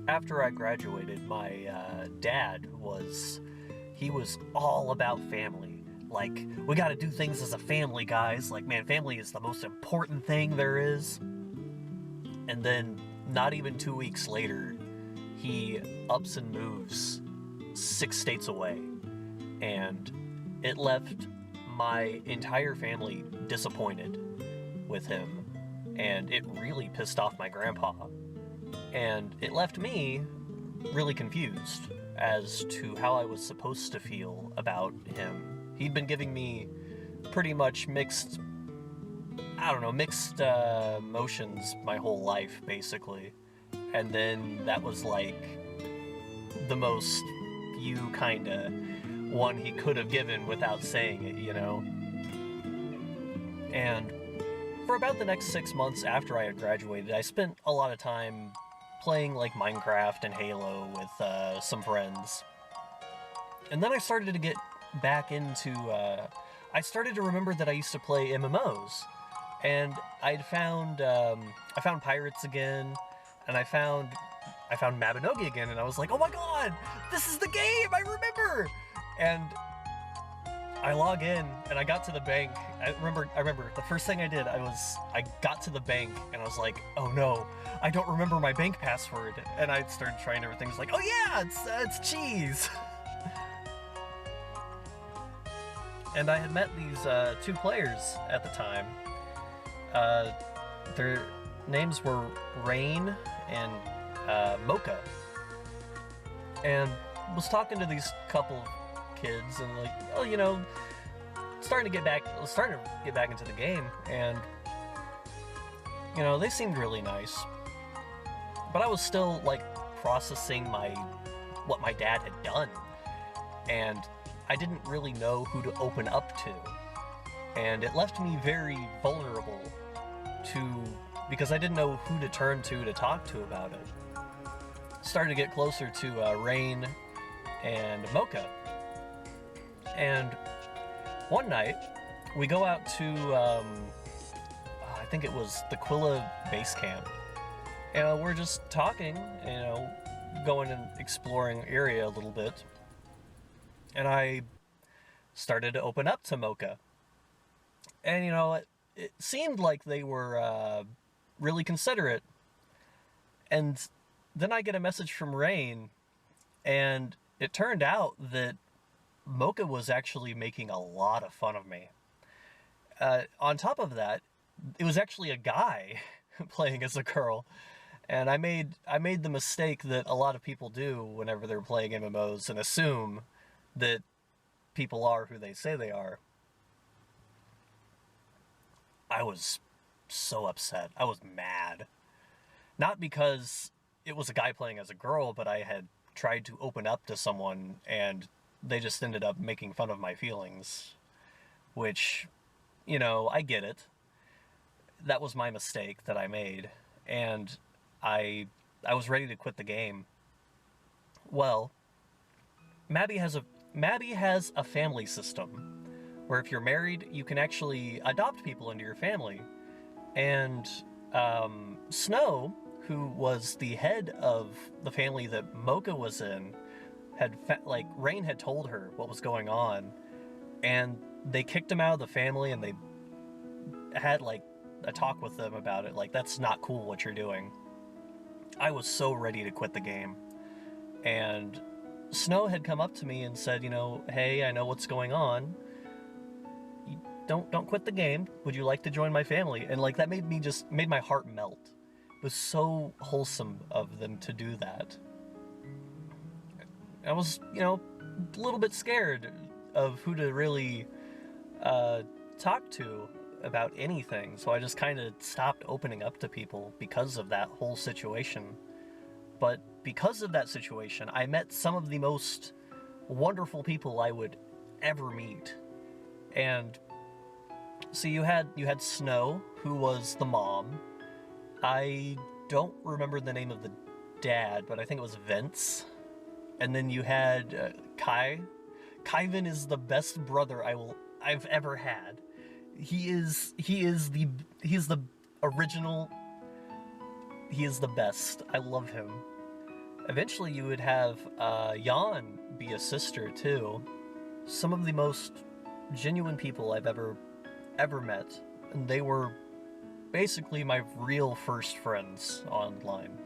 after I graduated, my dad he was all about family. Like, we gotta do things as a family, guys. Like, man, family is the most important thing there is. And then, not even 2 weeks later, he ups and moves 6 states away. And it left my entire family disappointed with him. And it really pissed off my grandpa. And it left me really confused as to how I was supposed to feel about him. He'd been giving me pretty much mixed emotions my whole life, basically. And then that was like the most you kinda one he could have given without saying it, you know? And for about the next 6 months after I had graduated, I spent a lot of time playing like Minecraft and Halo with some friends. And then I started to get back into, I started to remember that I used to play MMOs. And I found Pirates again, and I found Mabinogi again, and I was like, oh my god, this is the game, I remember! And I log in, and I got to the bank. I remember the first thing I did, I got to the bank, and I was like, oh no, I don't remember my bank password. And I started trying everything. I was like, oh yeah, it's cheese. And I had met these two players at the time. Their names were Rain and Mocha. And was talking to these couple of kids and like, oh, you know, starting to get back into the game, and you know, they seemed really nice. But I was still like processing what my dad had done, and I didn't really know who to open up to. And it left me very vulnerable because I didn't know who to turn to talk to about it. Started to get closer to Rain and Mocha. And one night, we go out to, I think it was the Quilla base camp. And we're just talking, you know, going and exploring area a little bit. And I started to open up to Mocha. And, you know, it seemed like they were really considerate. And then I get a message from Rain, and it turned out that Mocha was actually making a lot of fun of me. On top of that, it was actually a guy playing as a girl. And I made the mistake that a lot of people do whenever they're playing MMOs and assume that people are who they say they are. I was so upset. I was mad. Not because it was a guy playing as a girl, but I had tried to open up to someone and they just ended up making fun of my feelings. Which, you know, I get it. That was my mistake that I made. And I was ready to quit the game. Well, Mabby has a family system where if you're married, you can actually adopt people into your family. And Snow, who was the head of the family that Mocha was in, Rain had told her what was going on, and they kicked him out of the family, and they had like a talk with them about it. Like, that's not cool what you're doing. I was so ready to quit the game, and Snow had come up to me and said, you know, hey, I know what's going on. Don't quit the game. Would you like to join my family? And like, that made my heart melt. It was so wholesome of them to do that. I was, you know, a little bit scared of who to really talk to about anything, so I just kind of stopped opening up to people because of that whole situation. But because of that situation, I met some of the most wonderful people I would ever meet. And so you had Snow, who was the mom. I don't remember the name of the dad, but I think it was Vince. And then you had Kai. Kyvin is the best brother I've ever had. He is the original. He is the best. I love him. Eventually, you would have Jan be a sister too. Some of the most genuine people I've ever met, and they were basically my real first friends online.